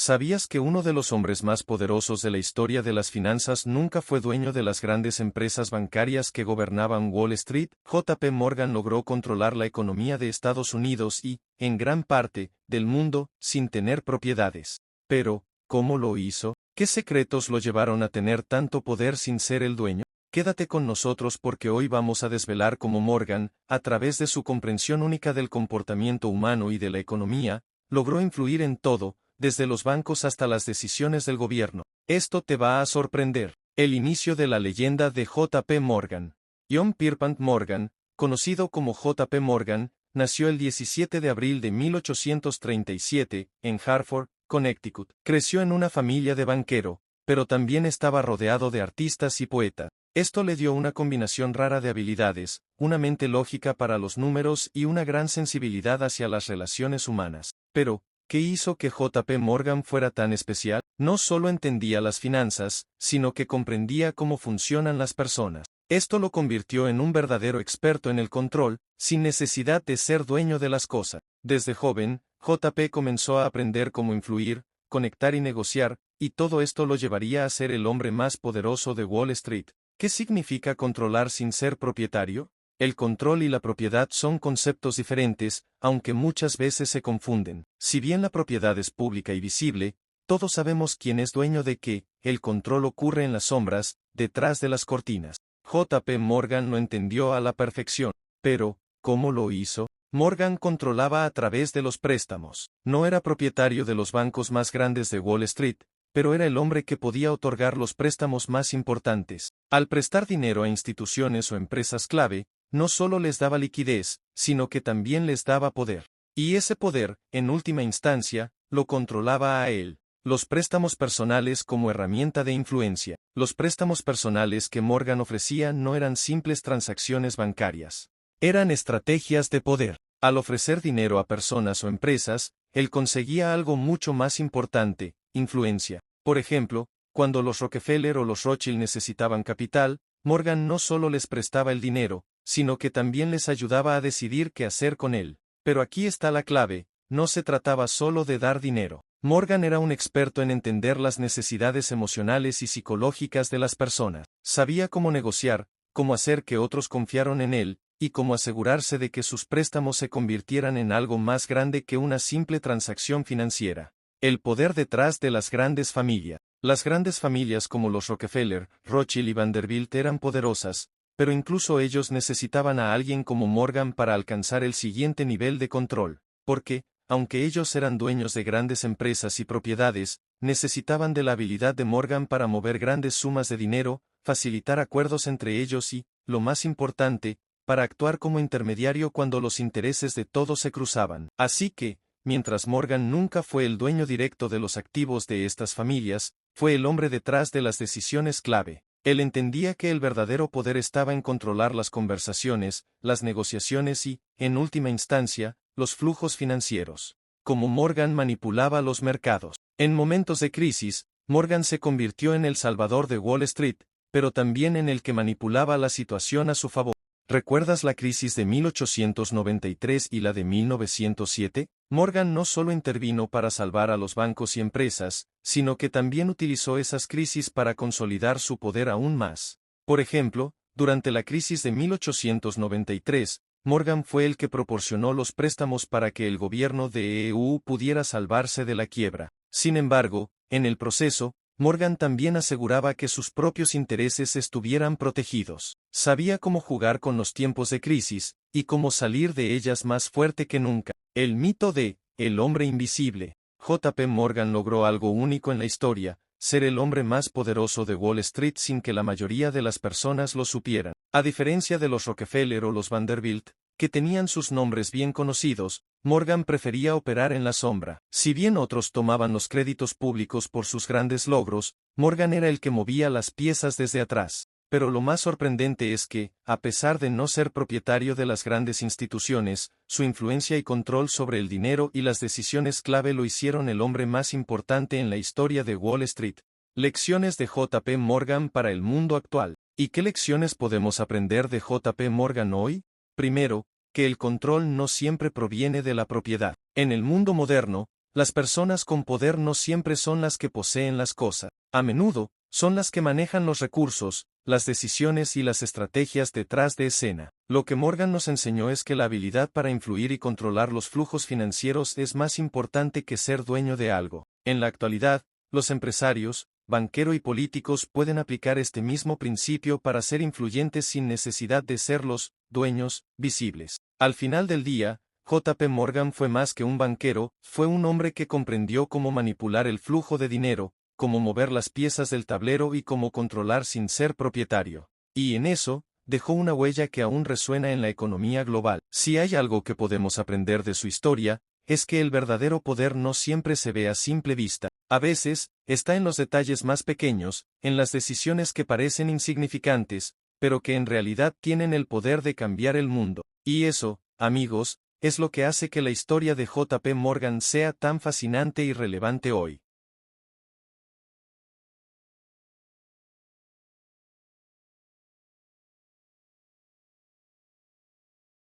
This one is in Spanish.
¿Sabías que uno de los hombres más poderosos de la historia de las finanzas nunca fue dueño de las grandes empresas bancarias que gobernaban Wall Street? JP Morgan logró controlar la economía de Estados Unidos y, en gran parte, del mundo, sin tener propiedades. Pero, ¿cómo lo hizo? ¿Qué secretos lo llevaron a tener tanto poder sin ser el dueño? Quédate con nosotros porque hoy vamos a desvelar cómo Morgan, a través de su comprensión única del comportamiento humano y de la economía, logró influir en todo, desde los bancos hasta las decisiones del gobierno. Esto te va a sorprender. El inicio de la leyenda de JP Morgan. John Pierpont Morgan, conocido como JP Morgan, nació el 17 de abril de 1837, en Hartford, Connecticut. Creció en una familia de banquero, pero también estaba rodeado de artistas y poetas. Esto le dio una combinación rara de habilidades, una mente lógica para los números y una gran sensibilidad hacia las relaciones humanas. Pero, ¿qué hizo que JP Morgan fuera tan especial? No solo entendía las finanzas, sino que comprendía cómo funcionan las personas. Esto lo convirtió en un verdadero experto en el control, sin necesidad de ser dueño de las cosas. Desde joven, JP comenzó a aprender cómo influir, conectar y negociar, y todo esto lo llevaría a ser el hombre más poderoso de Wall Street. ¿Qué significa controlar sin ser propietario? El control y la propiedad son conceptos diferentes, aunque muchas veces se confunden. Si bien la propiedad es pública y visible, todos sabemos quién es dueño de qué, el control ocurre en las sombras, detrás de las cortinas. JP Morgan lo entendió a la perfección. Pero, ¿cómo lo hizo? Morgan controlaba a través de los préstamos. No era propietario de los bancos más grandes de Wall Street, pero era el hombre que podía otorgar los préstamos más importantes. Al prestar dinero a instituciones o empresas clave, no solo les daba liquidez, sino que también les daba poder. Y ese poder, en última instancia, lo controlaba a él. Los préstamos personales como herramienta de influencia. Los préstamos personales que Morgan ofrecía no eran simples transacciones bancarias. Eran estrategias de poder. Al ofrecer dinero a personas o empresas, él conseguía algo mucho más importante, influencia. Por ejemplo, cuando los Rockefeller o los Rothschild necesitaban capital, Morgan no solo les prestaba el dinero, sino que también les ayudaba a decidir qué hacer con él. Pero aquí está la clave, no se trataba solo de dar dinero. Morgan era un experto en entender las necesidades emocionales y psicológicas de las personas. Sabía cómo negociar, cómo hacer que otros confiaran en él, y cómo asegurarse de que sus préstamos se convirtieran en algo más grande que una simple transacción financiera. El poder detrás de las grandes familias. Las grandes familias como los Rockefeller, Rothschild y Vanderbilt eran poderosas, pero incluso ellos necesitaban a alguien como Morgan para alcanzar el siguiente nivel de control, porque, aunque ellos eran dueños de grandes empresas y propiedades, necesitaban de la habilidad de Morgan para mover grandes sumas de dinero, facilitar acuerdos entre ellos y, lo más importante, para actuar como intermediario cuando los intereses de todos se cruzaban. Así que, mientras Morgan nunca fue el dueño directo de los activos de estas familias, fue el hombre detrás de las decisiones clave. Él entendía que el verdadero poder estaba en controlar las conversaciones, las negociaciones y, en última instancia, los flujos financieros. Como Morgan manipulaba los mercados. En momentos de crisis, Morgan se convirtió en el salvador de Wall Street, pero también en el que manipulaba la situación a su favor. ¿Recuerdas la crisis de 1893 y la de 1907? Morgan no solo intervino para salvar a los bancos y empresas, sino que también utilizó esas crisis para consolidar su poder aún más. Por ejemplo, durante la crisis de 1893, Morgan fue el que proporcionó los préstamos para que el gobierno de EU pudiera salvarse de la quiebra. Sin embargo, en el proceso, Morgan también aseguraba que sus propios intereses estuvieran protegidos. Sabía cómo jugar con los tiempos de crisis, y cómo salir de ellas más fuerte que nunca. El mito de el hombre invisible. JP Morgan logró algo único en la historia, ser el hombre más poderoso de Wall Street sin que la mayoría de las personas lo supieran. A diferencia de los Rockefeller o los Vanderbilt, que tenían sus nombres bien conocidos, Morgan prefería operar en la sombra. Si bien otros tomaban los créditos públicos por sus grandes logros, Morgan era el que movía las piezas desde atrás. Pero lo más sorprendente es que, a pesar de no ser propietario de las grandes instituciones, su influencia y control sobre el dinero y las decisiones clave lo hicieron el hombre más importante en la historia de Wall Street. Lecciones de JP Morgan para el mundo actual. ¿Y qué lecciones podemos aprender de JP Morgan hoy? Primero, que el control no siempre proviene de la propiedad. En el mundo moderno, Las personas con poder no siempre son las que poseen las cosas. A menudo, son las que manejan los recursos, las decisiones y las estrategias detrás de escena. Lo que Morgan nos enseñó es que la habilidad para influir y controlar los flujos financieros es más importante que ser dueño de algo. En la actualidad, los empresarios, banqueros y políticos pueden aplicar este mismo principio para ser influyentes sin necesidad de ser los dueños visibles. Al final del día, JP Morgan fue más que un banquero, fue un hombre que comprendió cómo manipular el flujo de dinero, cómo mover las piezas del tablero y cómo controlar sin ser propietario. Y en eso, dejó una huella que aún resuena en la economía global. Si hay algo que podemos aprender de su historia, es que el verdadero poder no siempre se ve a simple vista. A veces, está en los detalles más pequeños, en las decisiones que parecen insignificantes, pero que en realidad tienen el poder de cambiar el mundo. Y eso, amigos, es lo que hace que la historia de JP Morgan sea tan fascinante y relevante hoy.